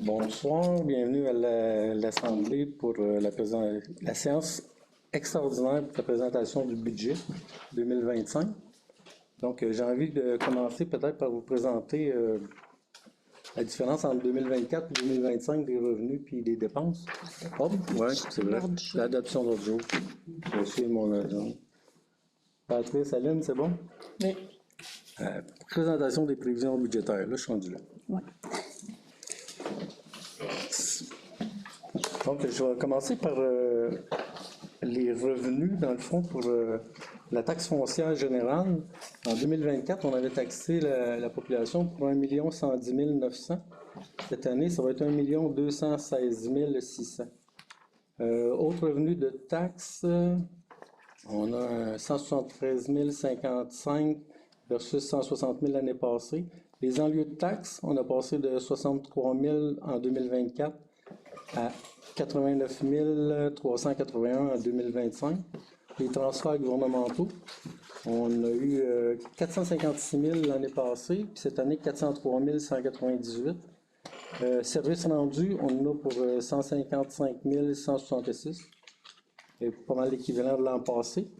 Bonsoir, bienvenue à l'Assemblée pour la séance extraordinaire pour la présentation du budget 2025. Donc, j'ai envie de commencer peut-être par vous présenter la différence entre 2024 et 2025 des revenus puis des dépenses. Oh, oui, c'est vrai. L'adoption d'ordre du jour. Je suis mon agent. Patrice, Aline, c'est bon? Oui. Présentation des prévisions budgétaires. Là, je suis rendu là. Ouais. Donc, je vais commencer par les revenus, dans le fond, pour la taxe foncière générale. En 2024, on avait taxé la population pour 1 110 900. Cette année, ça va être 1 216 600. Autre revenu de taxes, on a 173 055 versus 160 000 l'année passée. Les enlieux de taxes, on a passé de 63 000 en 2024 à 89 381 en 2025. Les transferts gouvernementaux, on a eu 456 000 l'année passée, puis cette année 403 198. Services rendus, on en a pour 155 166. C'est pas mal l'équivalent de l'an passé.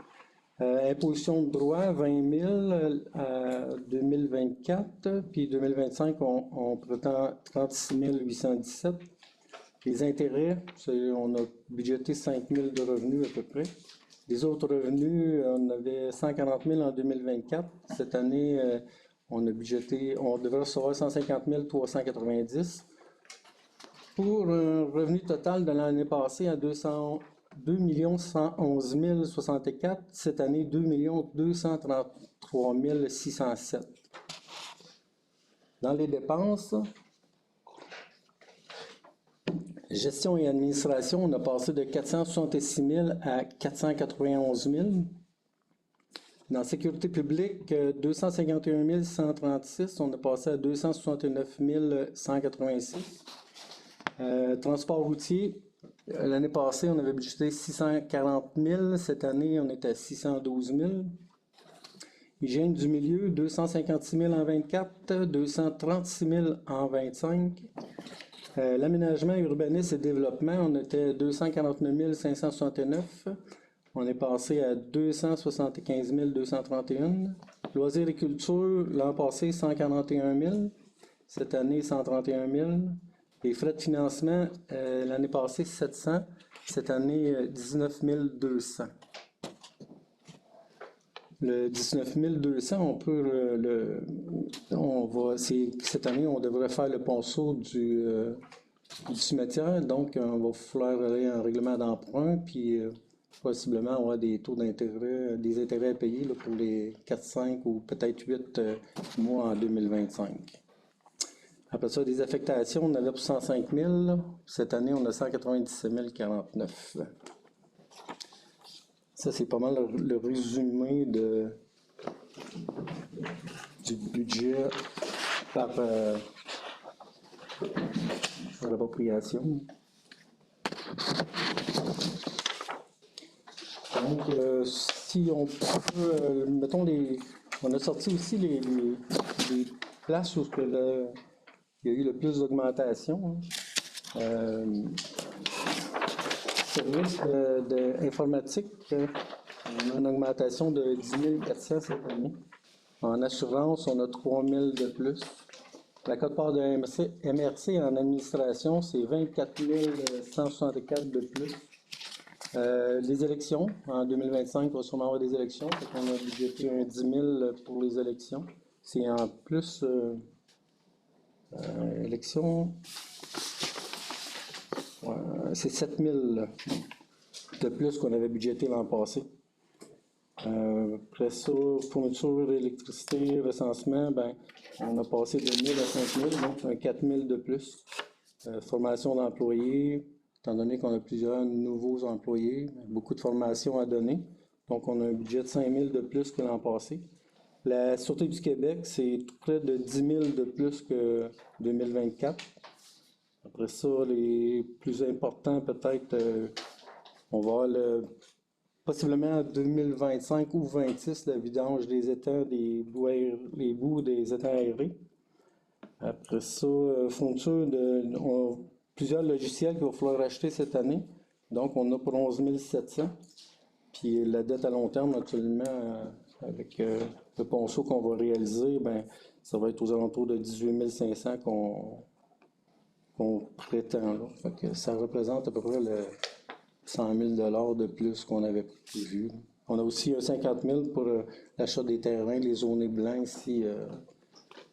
Imposition de droit, 20 000 2024, puis 2025, on prétend 36 817. Les intérêts, on a budgété 5 000 de revenus à peu près. Les autres revenus, on avait 140 000 en 2024. Cette année, on devrait recevoir 150 390. Pour un revenu total de l'année passée à 2 111 064. Cette année, 2 233 607. Dans les dépenses, gestion et administration, on a passé de 466 000 à 491 000. Dans sécurité publique, 251 136, on a passé à 269 186. Transport routier, l'année passée, on avait budgété 640 000. Cette année, on est à 612 000. Hygiène du milieu, 256 000 en 24, 236 000 en 25. L'aménagement, urbanisme et développement, on était à 249 569. On est passé à 275 231. Loisirs et culture, l'an passé, 141 000. Cette année, 131 000. Les frais de financement, l'année passée, 700. Cette année, 19 200. Le 19 200, cette année, on devrait faire le ponceau du cimetière, donc on va falloir aller en règlement d'emprunt, puis possiblement avoir des taux d'intérêt, des intérêts à payer là, pour les 4, 5 ou peut-être 8 mois en 2025. Après ça, des affectations, on avait pour 105 000. Cette année, on a 197 049. Ça, c'est pas mal le résumé du budget par l'appropriation. Donc, si on peut, mettons, on a sorti aussi les places où il y a eu le plus d'augmentation. Service d'informatique, on a une augmentation de 10 400 cette année. En assurance, on a 3 000 de plus. La quote-part de MRC en administration, c'est 24 164 de plus. Les élections, en 2025, il va sûrement avoir des élections. On a budgété un 10 000 pour les élections. C'est en plus élections. C'est 7 000 de plus qu'on avait budgété l'an passé. Après ça, fourniture d'électricité, recensement, on a passé de 1 000 à 5 000, donc un 4 000 de plus. Formation d'employés, étant donné qu'on a plusieurs nouveaux employés, beaucoup de formations à donner. Donc, on a un budget de 5 000 de plus que l'an passé. La Sûreté du Québec, c'est tout près de 10 000 de plus que 2024. Après ça, les plus importants, peut-être, on va avoir possiblement en 2025 ou 2026, la vidange des étangs, les bouts des étangs aérés. Après ça, fourniture plusieurs logiciels qu'il va falloir acheter cette année. Donc, on a pour 11 700. Puis la dette à long terme, actuellement, avec le ponceau qu'on va réaliser, ben, ça va être aux alentours de 18 500 qu'on prétend. Là. Fait que ça représente à peu près le 100 000 de plus qu'on avait prévu. On a aussi 50 000 pour l'achat des terrains, les zones blancs ici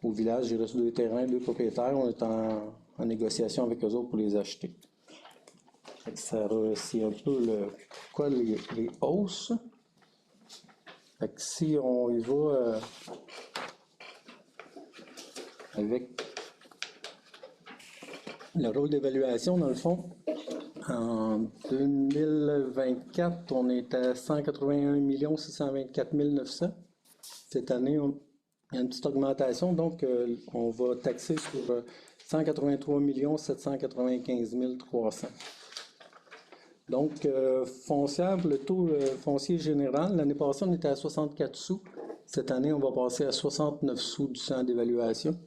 au village. Il reste 2 terrains, 2 propriétaires. On est en négociation avec eux autres pour les acheter. C'est un peu les hausses. Fait que si on y va avec le rôle d'évaluation, dans le fond, en 2024, on est à 181 624 900. Cette année, il y a une petite augmentation, donc on va taxer sur 183 795 300. Donc, foncière, le taux foncier général, l'année passée, on était à 64 sous. Cette année, on va passer à 69 sous du centre d'évaluation.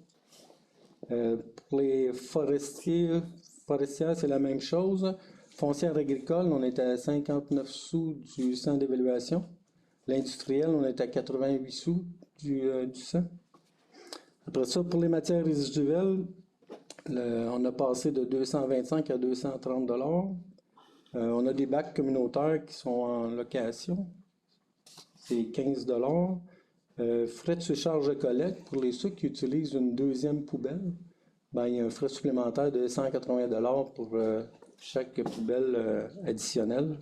Pour les forestières, c'est la même chose. Foncière agricole, on est à 59 sous du centre d'évaluation. L'industriel, on est à 88 sous du centre. Après ça, pour les matières résiduelles, on a passé de 225 à 230 $. On a des bacs communautaires qui sont en location. C'est 15 $. Frais de surcharge de collecte pour ceux qui utilisent une deuxième poubelle. Ben, il y a un frais supplémentaire de 180 $ pour chaque poubelle additionnelle.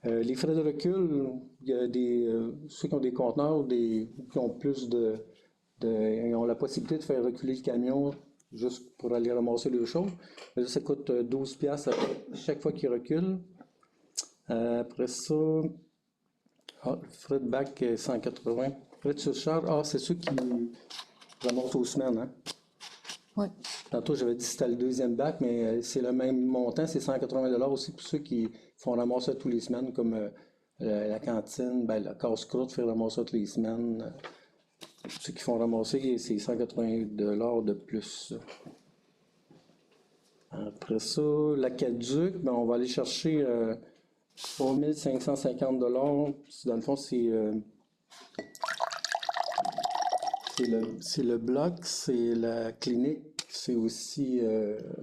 Les frais de recul, il y a ceux qui ont des conteneurs ou qui ont plus ils ont la possibilité de faire reculer le camion juste pour aller ramasser les choses. Mais ça coûte 12 $ chaque fois qu'il recule. Après ça, frais de bac 180. Frais de surcharge, c'est ceux qui ramassent aux semaines. Hein? Oui. Tantôt, j'avais dit que c'était le deuxième bac, mais c'est le même montant, c'est 180 $ aussi pour ceux qui font ramasser tous les semaines, comme la cantine, ben, la casse-croûte fait ramasser toutes les semaines. Ceux qui font ramasser, c'est 180 $ de plus. Après ça, la caduc, ben, on va aller chercher 3 550 $. Dans le fond, c'est le bloc, c'est la clinique, c'est aussi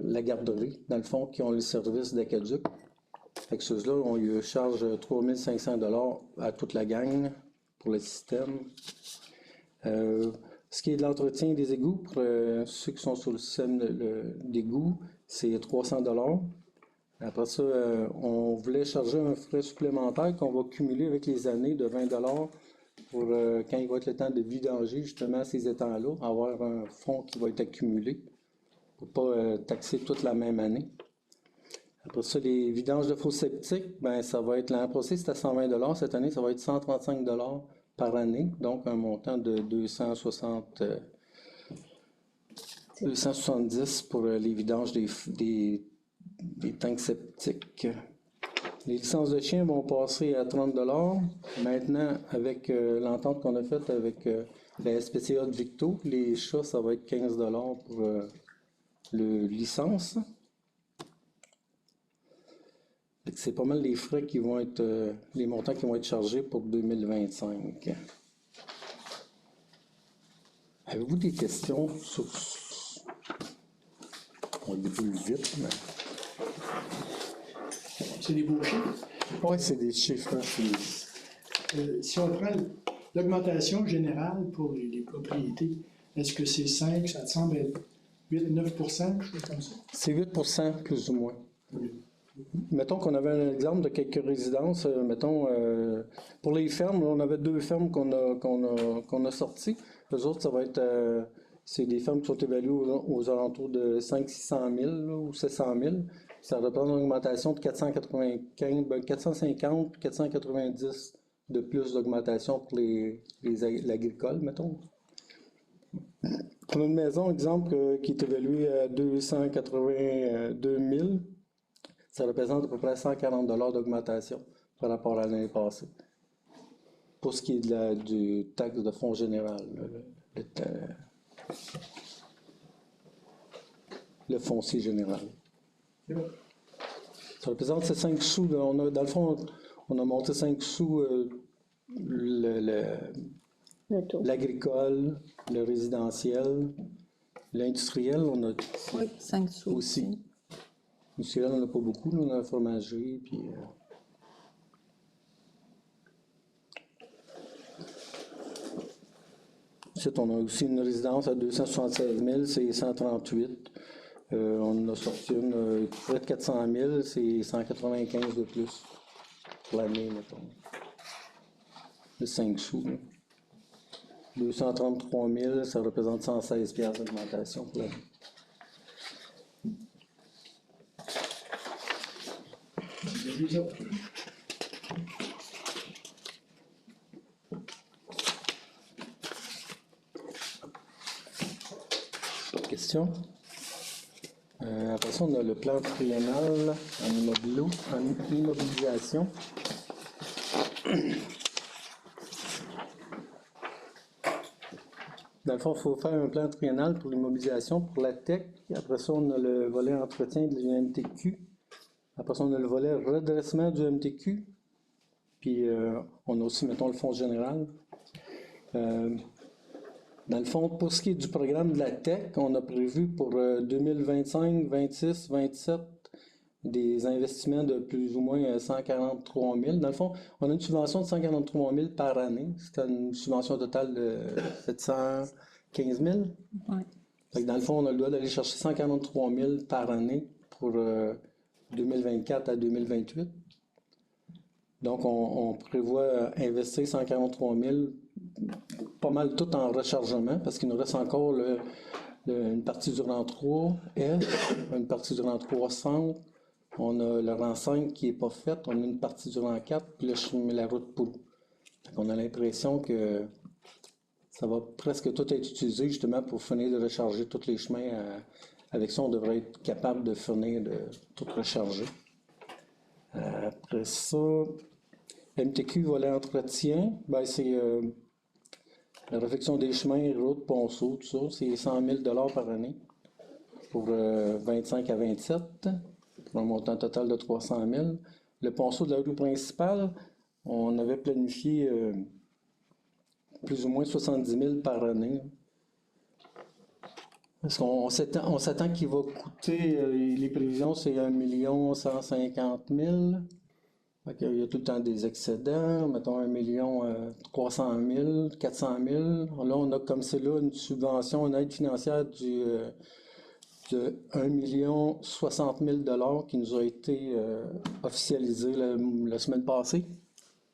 la garderie, dans le fond, qui ont le service d'Acaduc. Fait que ceux-là, on lui charge 3 500 $ à toute la gang pour le système. Ce qui est de l'entretien des égouts, pour ceux qui sont sur le système d'égout, c'est 300 $. Après ça, on voulait charger un frais supplémentaire qu'on va cumuler avec les années de 20 $ pour quand il va être le temps de vidanger justement ces étangs-là, avoir un fonds qui va être accumulé pour ne pas taxer toute la même année. Après ça, les vidanges de fosses septiques, ben, ça va être l'an passé, c'était 120 $. Cette année, ça va être 135 $ par année, donc un montant de 270 pour les vidanges des tanks septiques. Les licences de chiens vont passer à 30 $. Maintenant, avec l'entente qu'on a faite avec la SPCA de Victo, les chats, ça va être 15 $ pour le licence. C'est pas mal les frais qui vont être, les montants qui vont être chargés pour 2025. Avez-vous des questions sur... On déboule vite, mais... C'est des beaux chiffres. Oui, c'est des chiffres. Si on prend l'augmentation générale pour les propriétés, est-ce que c'est 5, ça te semble être 8-9 %, quelque chose comme ça? C'est 8 % plus ou moins. Oui. Mettons qu'on avait un exemple de quelques résidences. Mettons, pour les fermes, on avait 2 fermes qu'on a sorties. Les autres, ça va être... c'est des fermes qui sont évaluées aux alentours de 500 000 ou 700 000. Ça représente une augmentation de 450, 490 de plus d'augmentation pour l'agricole, mettons. On a une maison, exemple, qui est évaluée à 282 000. Ça représente à peu près 140 $ d'augmentation par rapport à l'année passée. Pour ce qui est du taxe de fonds général. le foncier général. C'est bon. Ça représente ces 5 sous. Dans le fond, on a monté 5 sous Le taux. l'agricole, le résidentiel, l'industriel, on a Oui, 5 sous aussi. L'industriel, on n'a pas beaucoup, nous, on a la fromagerie, puis... Ensuite, on a aussi une résidence à 276 000, c'est 138. On a sorti une près de 400 000, c'est 195 de plus pour l'année, mettons. Le 5 sous. Là. 233 000, ça représente 116 piastres d'augmentation pour l'année. Les autres. Question? Après ça, on a le plan triennal en immobilisation. Dans le fond, il faut faire un plan triennal pour l'immobilisation, pour la TEC. Après ça, on a le volet entretien du MTQ. Après ça, on a le volet redressement du MTQ. Puis, on a aussi, mettons, le fonds général. Dans le fond, pour ce qui est du programme de la TEC, on a prévu pour 2025, 26, 27 des investissements de plus ou moins 143 000. Dans le fond, on a une subvention de 143 000 par année. C'est une subvention totale de 715 000. Ouais. Fait que dans le fond, on a le droit d'aller chercher 143 000 par année pour 2024 à 2028. Donc, on prévoit investir 143 000, pas mal tout en rechargement, parce qu'il nous reste encore une partie du rang 3F, une partie du rang 3 centre, on a le rang 5 qui n'est pas fait, on a une partie du rang 4, puis la route Poulou. On a l'impression que ça va presque tout être utilisé justement pour finir de recharger tous les chemins. Avec ça, on devrait être capable de finir de tout recharger. Après ça, MTQ volet entretien, ben c'est la réfection des chemins, routes, ponceaux, tout ça, c'est 100 000 par année pour 25 à 27, pour un montant total de 300 000. Le ponceau de la rue principale, on avait planifié plus ou moins 70 000 par année. Parce qu'on s'attend qu'il va coûter, les prévisions, c'est 1 150 000. Il y a tout le temps des excédents, mettons 1 300 000, 400 000. Là, on a comme c'est là une subvention, une aide financière de 1 060 000 qui nous a été officialisée la semaine passée.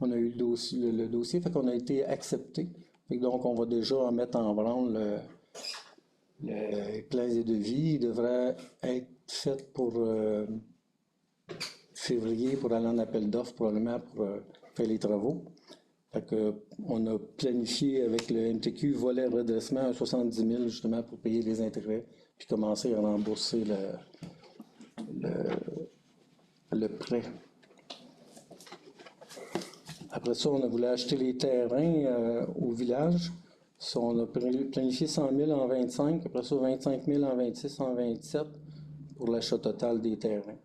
On a eu le dossier, fait qu'on a été accepté. Donc, on va déjà en mettre en branle le plan et devis. Il devrait être fait pour février pour aller en appel d'offres, probablement pour faire les travaux. Fait que, on a planifié avec le MTQ volet redressement à 70 000 justement pour payer les intérêts puis commencer à rembourser le prêt. Après ça, on a voulu acheter les terrains au village. Ça, on a planifié 100 000 en 25, après ça 25 000 en 26, en 27 pour l'achat total des terrains.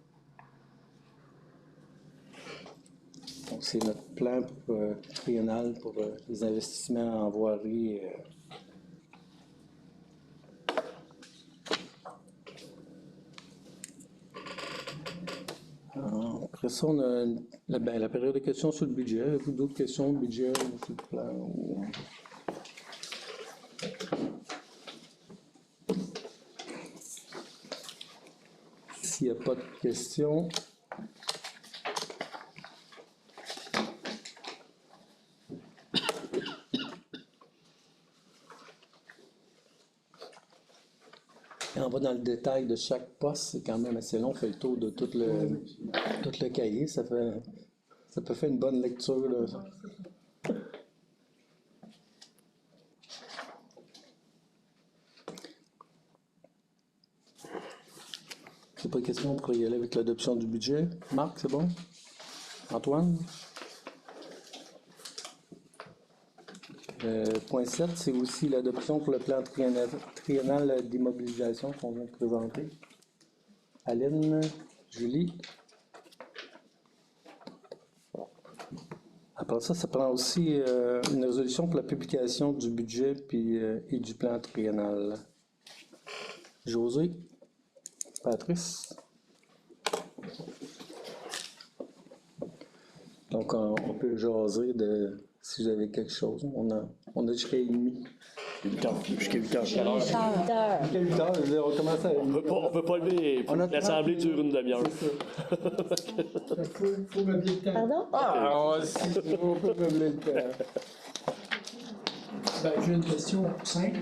Donc, c'est notre plan triennal pour les investissements en voirie. Après ça, on a la période de questions sur le budget. Avez-vous d'autres questions au budget sur le plan? S'il n'y a pas de questions, on va dans le détail de chaque poste, c'est quand même assez long, on fait le tour de tout le cahier, ça peut faire une bonne lecture. Là. C'est pas de question, on pourrait y aller avec l'adoption du budget. Marc, c'est bon? Antoine? Point 7, c'est aussi l'adoption pour le plan triennal d'immobilisation qu'on vient de présenter. Aline, Julie. Après ça, ça prend aussi une résolution pour la publication du budget et du plan triennal. José, Patrice. Donc, on peut jaser de si vous avez quelque chose. On a jusqu'à 1h30. 8 heures, jusqu'à 8 heures. Jusqu'à 8h, on commence à... On peut pas lever. On a L'assemblée 30 dure une demi-heure. Il faut meubler le temps. Pardon? Ah, si, on peut meubler le temps. Ben, j'ai une question simple.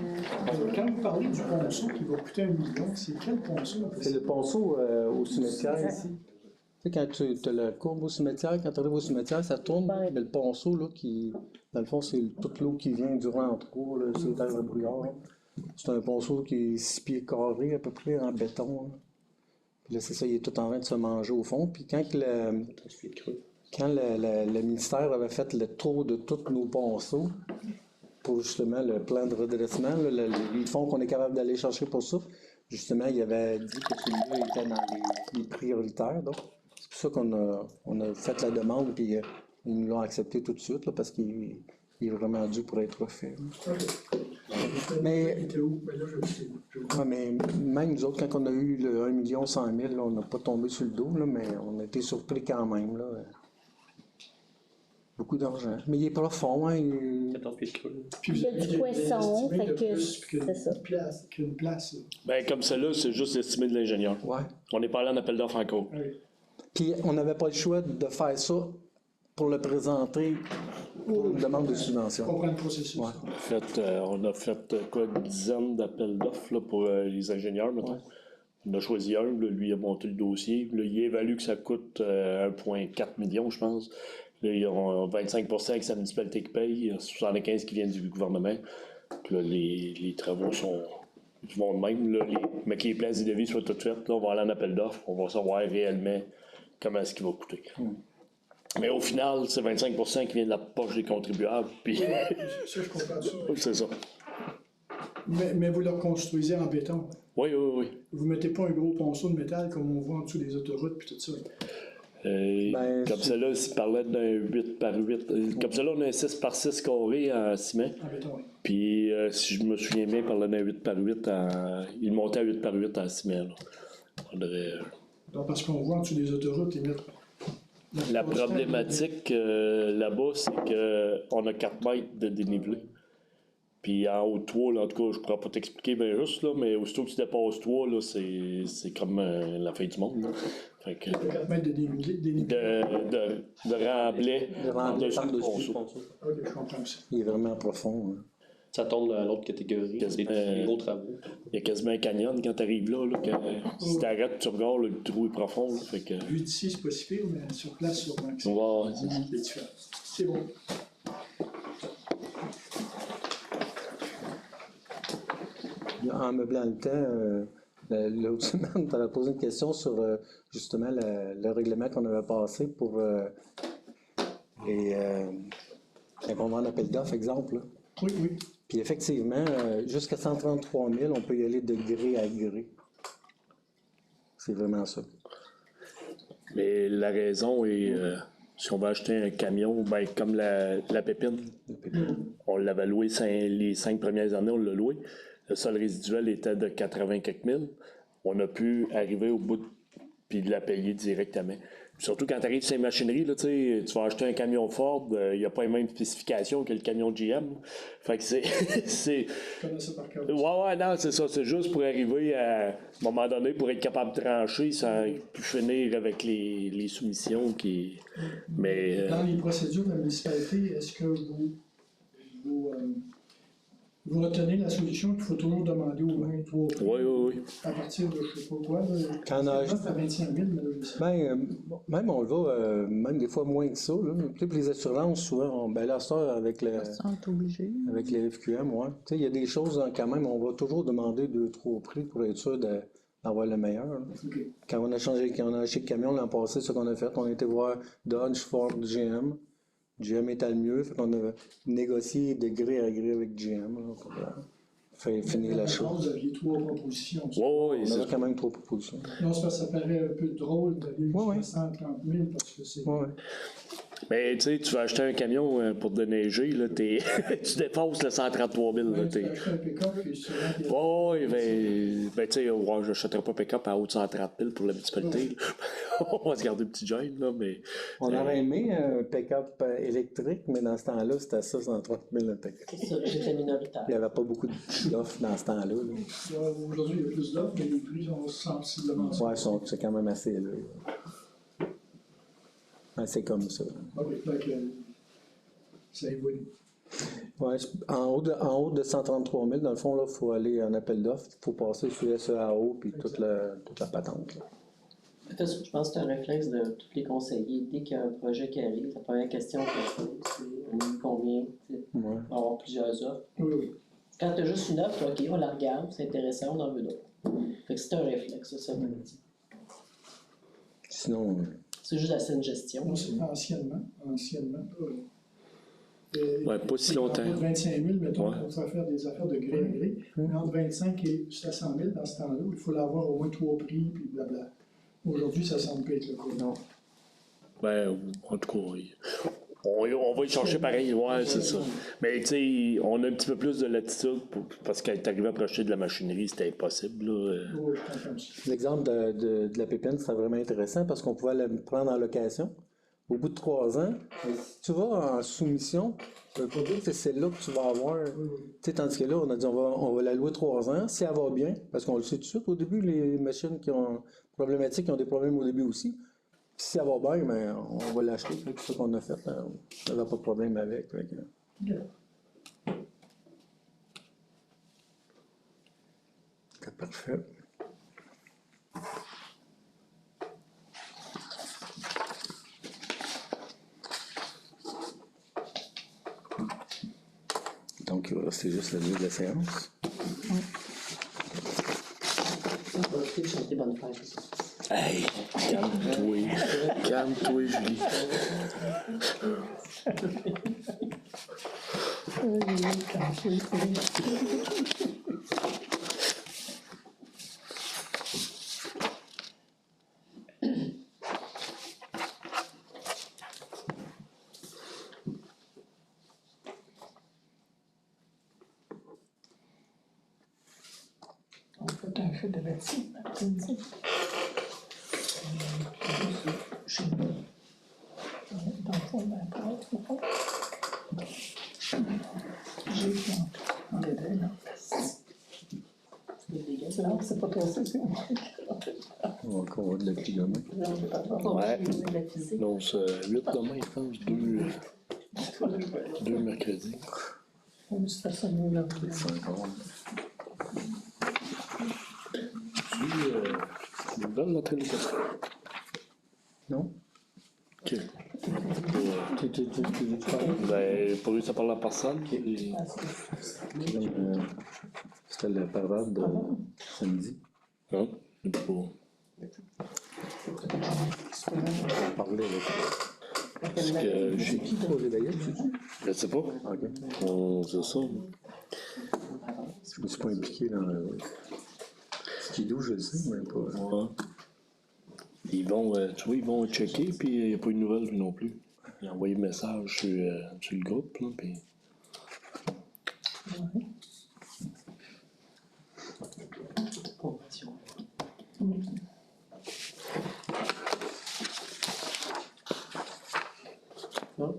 Quand vous parlez du ponceau qui va coûter 1 million, c'est quel ponceau? C'est le ponceau au cimetière ici. Tu sais, quand tu as la courbe au cimetière, quand tu arrives au cimetière, ça tourne, mais le ponceau, là, qui, dans le fond, c'est toute l'eau qui vient du rentrou, là, c'est les terres de brouillard. Là. C'est un ponceau qui est 6 pieds carrés à peu près en béton. Là. Puis là, c'est ça, il est tout en train de se manger au fond. Puis quand le ministère avait fait le tour de tous nos ponceaux, pour justement le plan de redressement, là, les fonds qu'on est capable d'aller chercher pour ça, justement, il avait dit que celui-là était dans les prioritaires. Donc, c'est pour ça qu'on a fait la demande, puis ils nous l'ont accepté tout de suite, là, parce qu'il est vraiment dû pour être refait. Mais, Il était où? Ben là, ouais, mais même nous autres, quand on a eu le 1 100 000, là, on n'a pas tombé sur le dos, là, mais on a été surpris quand même. Là. Beaucoup d'argent. Mais il est profond, hein? 14 pieds de creux. Puis Il y a du poisson, fait que c'est ça. Qu'une place. Ben, comme celle-là, c'est juste estimé de l'ingénieur. Ouais. On n'est pas allé en appel d'offres encore. Oui. Puis on n'avait pas le choix de faire ça pour le présenter pour une demande de subvention. Comprendre le processus. Ouais. On a fait quoi, une dizaine d'appels d'offres là, pour les ingénieurs, mettons. On a choisi un, là, lui a monté le dossier. Là, il évalue que ça coûte 1,4 million, je pense. Là, ils ont 25% avec sa municipalité qui paye, il y a 75% qui viennent du gouvernement. Puis là, les travaux vont de même. Là, mais que les plans et devis soient tout faits, là, on va aller en appel d'offres, on va savoir réellement comment est-ce qu'il va coûter. Mais au final, c'est 25% qui vient de la poche des contribuables. Puis Ça, je comprends ça. c'est ça. Mais vous le reconstruisez en béton. Oui. Vous mettez pas un gros ponceau de métal comme on voit en dessous des autoroutes puis tout ça. Comme celle-là, il parlait d'un 8 par 8. Comme celle-là, on a un 6 par 6 carré en ciment. En béton, oui. Puis, si je me souviens bien, il parlait d'un 8 par 8 il montait à 8 par 8 en ciment. Là. On devrait... Donc, parce qu'on voit en dessous des autoroutes, ils mettent. La problématique là-bas, c'est qu'on a 4 mètres de dénivelé. Puis en haut de toi, là, en tout cas, je ne pourrais pas t'expliquer bien juste, là, mais aussitôt que tu dépasses toi, là, c'est comme la fin du monde. Là. Fait que, 4 mètres de dénivelé. de remblai Par-dessus par-dessus le le ponceau. Ok, je comprends ça. Il est vraiment profond. Hein. Ça tombe dans l'autre catégorie, des gros travaux. Il y a quasiment un canyon quand tu arrives là. Si tu arrêtes, tu regardes, le trou est profond. Là, fait que... Vu d'ici, c'est pas si pire, mais sur place, sûrement que Ouais, c'est différent. C'est bon. En meublant le temps, l'autre semaine, tu avais posé une question sur justement le règlement qu'on avait passé pour quand on va en appel d'offres, exemple. Là. Oui. Puis effectivement, jusqu'à 133 000, on peut y aller de gré à gré. C'est vraiment ça. Mais la raison est, si on va acheter un camion, ben, comme la pépine, on l'avait loué les 5 premières années, on l'a loué. Le sol résiduel était de 80 quelques mille. On a pu arriver au bout puis la payer directement. Surtout quand tu arrives sur les machineries, là, tu vas acheter un camion Ford, il n'y a pas les mêmes spécifications que le camion GM. Fait que c'est. Je connais ça par cœur. Ouais, non, c'est ça. C'est juste pour arriver à un moment donné, pour être capable de trancher sans plus finir avec les soumissions qui. Mais. Dans les procédures de la municipalité, est-ce que vous retenez la solution qu'il faut toujours demander au moins 3 prix Oui. à partir de je sais pas quoi, Quand on a c'est à 25 000, mais même on le va, même des fois moins que ça. Là. Puis les assurances, souvent, là, ça, avec les FQM, ouais. Tu sais, il y a des choses, quand même, on va toujours demander 2-3 prix pour être sûr d'avoir le meilleur. Là. Okay. Quand on a acheté le camion l'an passé, c'est ce qu'on a fait. On a été voir Dodge, Ford, GM. GM était le mieux, fait qu'on a négocié de gré à gré avec GM là, pour fait finir la chose. Vous aviez 3 propositions. Ouais, On avait quand même 3 propositions. Non, c'est parce que ça paraît un peu drôle d'aller Ouais, ouais. jusqu'à 130 000 parce que c'est. Ouais. Mais tu sais, tu vas acheter un camion pour déneiger, là, tu dépasses le 133 000. Là, Ouais, tu peux acheter un pick-up et souvent. Oh, ben tu sais, ouais, j'achèterai pas pick-up à haut de 130 000 pour la municipalité. On va se garder un petit gêne, là, mais. On aurait aimé un pick-up électrique, mais dans ce temps-là, c'était ça, 130 000 le pick-up. C'est ça, j'étais minoritaire. Il n'y avait pas beaucoup d'offres dans ce temps-là. Là. Aujourd'hui, il y a plus d'offres, mais les prix sont sensiblement. Ouais, c'est quand même assez là. C'est comme ça. OK, donc, ça évolue. Ouais, en haut de 133 000, dans le fond, il faut aller en appel d'offres. Il faut passer sur SEAO puis toute la patente. Là. De toute façon, je pense que c'est un réflexe de tous les conseillers. Dès qu'il y a un projet qui arrive, la première question qu'on pose, c'est combien, tu sais, Ouais. on va avoir plusieurs offres. Oui. Quand tu as juste une offre, OK, on la regarde, c'est intéressant, on en veut d'autres. Fait que c'est un réflexe, ça me dit. Sinon, C'est juste la saine gestion. Non, c'est anciennement. Ouais, pas si longtemps. 25 000, mettons, Ouais. pour faire des affaires de gré à gré. Mais entre 25 et 700 000 dans ce temps-là, il faut l'avoir au moins 3 prix, puis blabla. Aujourd'hui, ça semble pas être le cas. non. Ben, en tout cas, on va y chercher pareil, ouais, c'est ça. Mais tu sais, on a un petit peu plus de latitude parce qu'elle est arrivée à projeter de la machinerie, c'était impossible. Là. Oui, je comprends aussi. L'exemple de la pépine, c'était vraiment intéressant parce qu'on pouvait la prendre en location. Au bout de 3 ans, si tu vas en soumission, ça veut pas dire que c'est là que tu vas avoir. Tu sais, tandis que là, on a dit on va la louer 3 ans. Si elle va bien, parce qu'on le sait tout de suite, au début, les machines qui ont problématiques, qui ont des problèmes au début aussi. Puis si elle va bien, ben, on va l'acheter. C'est ce qu'on a fait. On n'avait pas de problème avec. C'est parfait. Donc, il va rester juste la durée de la séance. On va profiter de chanter bonne fête. Hey, calme-toi. Calme-toi, Julie. On fait un feu de bâtiment. Chez nous. Dans le fond, ben, pour être au fond. J'ai planté. On est deux, là. Non, c'est pas toi, c'est moi. On va encore avoir de la pluie demain. Ouais. Non, c'est 8 demain, je pense, 2 mercredis. On se fait sonner là. C'est encore. Tu me donnes l'entrée de café? Non? Ok. Tu Ben, pour lui, ça parle à personne. Et- C'était le parade de samedi. Hein? C'est pas- On parlait avec. Parce que j'ai. Pour les veillettes, tu dis? Je sais pas. Ok. C'est ça. Je me suis pas impliqué dans le. Skidoo, je le sais, mais pas. Ouais. Ils vont, tu vois, ils vont checker, puis il n'y a pas eu de nouvelles lui non plus. Ils ont envoyé un message sur le groupe, là, puis. Convention. Non?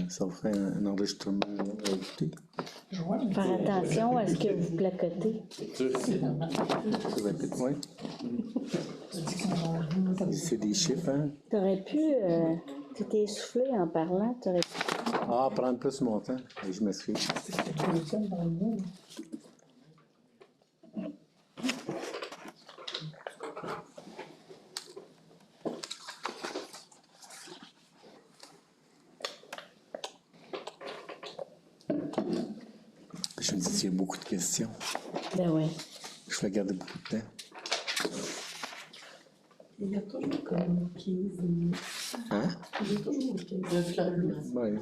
Ça vous fait un enregistrement ajouté. Faire attention à ce que vous placotez. C'est rapide, oui. C'est des chiffres, hein? T'aurais pu, tu t'es essoufflé en parlant, t'aurais pu. Ah, prendre plus mon temps. Et je m'excuse. Je me dis qu'il y a beaucoup de questions. Ben oui. Je vais garder beaucoup de temps. Il y a toujours comme 15 minutes. Hein? Il y a toujours 15 minutes. Ouais.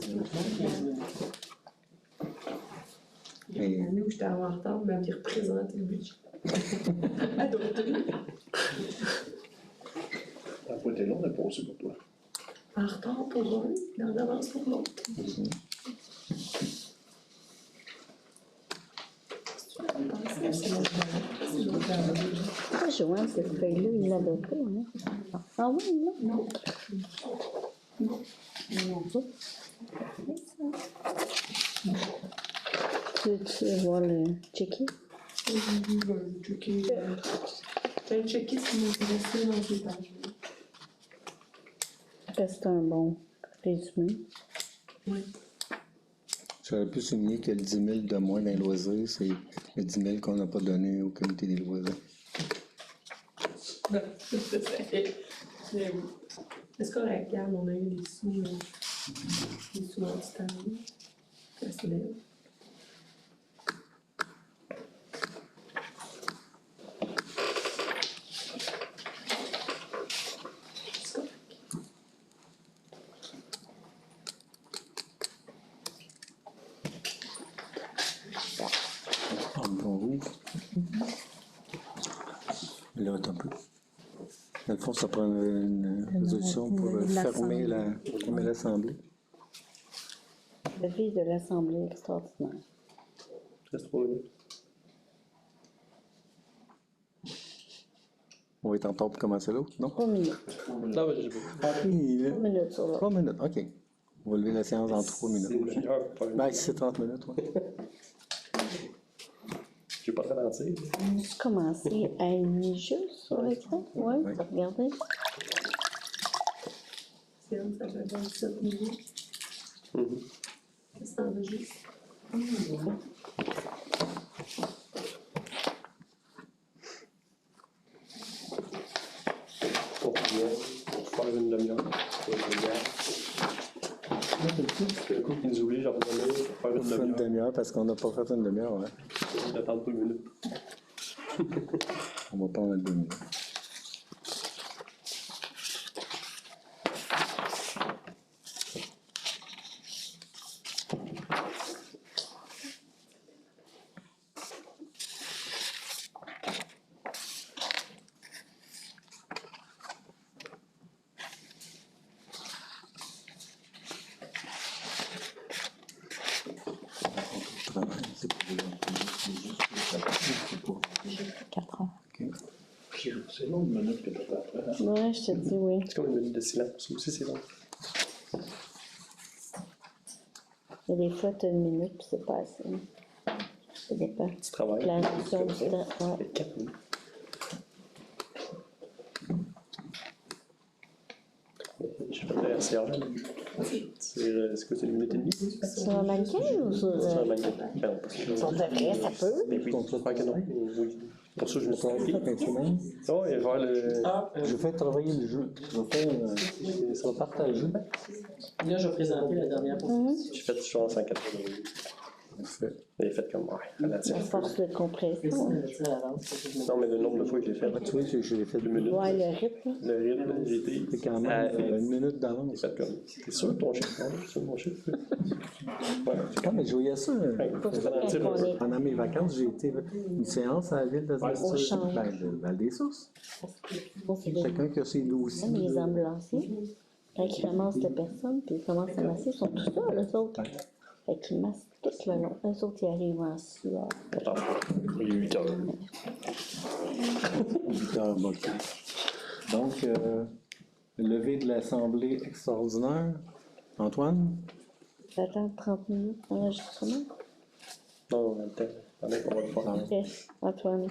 Il y a une année où j'étais en retard, mais il représentait le budget. Ça n'a pas été long de poser pour toi. En retard pour un, et en avance pour l'autre. Pas Joanne, cette feuille-là, il l'avait pas, hein? Ah oui, non? Non. Tu veux voir le checker? Je vais checker ce qui m'intéressait dans ces pages. C'est un bon résumé. Oui. J'aurais pu souligner que le 10 000 de moins dans les loisirs, c'est le 10 000 qu'on n'a pas donné au comité des loisirs. Mais oui. C'est correct, regarde, on a eu des sous anti-talents. Ça se lève. C'est correct. En bon rouge. Là, attends un peu. Dans le fond, ça prend une résolution pour fermer l'Assemblée. L'avis de l'Assemblée extraordinaire. Reste 3 minutes. On va être en temps pour commencer l'autre, non? 3 minutes. Non, mais j'ai pas. 3 minutes sur l'autre. 3 minutes, OK. On va lever la séance en 3 C'est une minutes. demi-heure pour faire une- Ben, si c'est 30 minutes, oui. Je vais pas te ralentir. Tu commencé à y juste sur l'écran? Oui, Oui. tu as regardé? C'est un, ça fait 27 minutes. Ça s'enregistre. Pour faire une demi-heure. Le coup qui nous oublie, genre, pour faire On une fait une demi-heure. demi-heure parce qu'on n'a pas fait une demi-heure, ouais. J'attends 2 minutes. On va prendre 2 minutes. C'est pour les gens. 4 ans. OK. C'est long, une minute que t'as après. Ouais, je te dis oui. C'est comme une minute de silence. Ça aussi, c'est long. Mais des fois, tu as 1 minute, puis c'est pas assez. Ça dépend. Tu travailles. La notion du temps. Ouais. 4 minutes. J'ai fait la RCR. C'est quoi, c'est une minute et demie? Sur un mannequin ou sur. C'est un mannequin. Ben non, parce que- Sur de vrai, ça peut? Mais oui, j'espère que non. Oui. Pour ça, je me suis On fait trompé. une semaine. Oh, et voir le. Je vais travailler le jeu. Je vais faire, ça va partager. Là, je vais présenter la dernière proposition. J'ai fait, je suis en 180. Parfait. J'ai fait comme, ouais, relatif. À force de Je compression. vais dire à l'avance parce que je me Non, mais le nombre de fois que j'ai fait, Tu vois, je l'ai fait 2 2 minutes. Ouais, le rythme. Le rythme, j'ai été. C'est quand même une minute d'avance. J'ai fait comme. T'es sûr de ton chiffre? Non, c'est sûr de mon chiffre. Ouais, Ah, mais je voyais ça. Pour ça, quand on est Pendant mes vacances, j'ai été une séance à la ville de Au champ. de Val-des-Sources. bon, c'est Chacun qui a ses dossiers. même les ambulanciers, quand ils ramassent de personnes, puis ils commencent à masser, ils sont tous seuls, eux autres. Fait qu'ils massent tout le long. Eux autres, ils arrivent en sueur. Il est 8 heures. 8 heures, bon, OK. Donc, levée de l'Assemblée extraordinaire. Antoine? J'attends 30 minutes d'enregistrement. non, on a le temps. On va le faire. Ok, Antoine.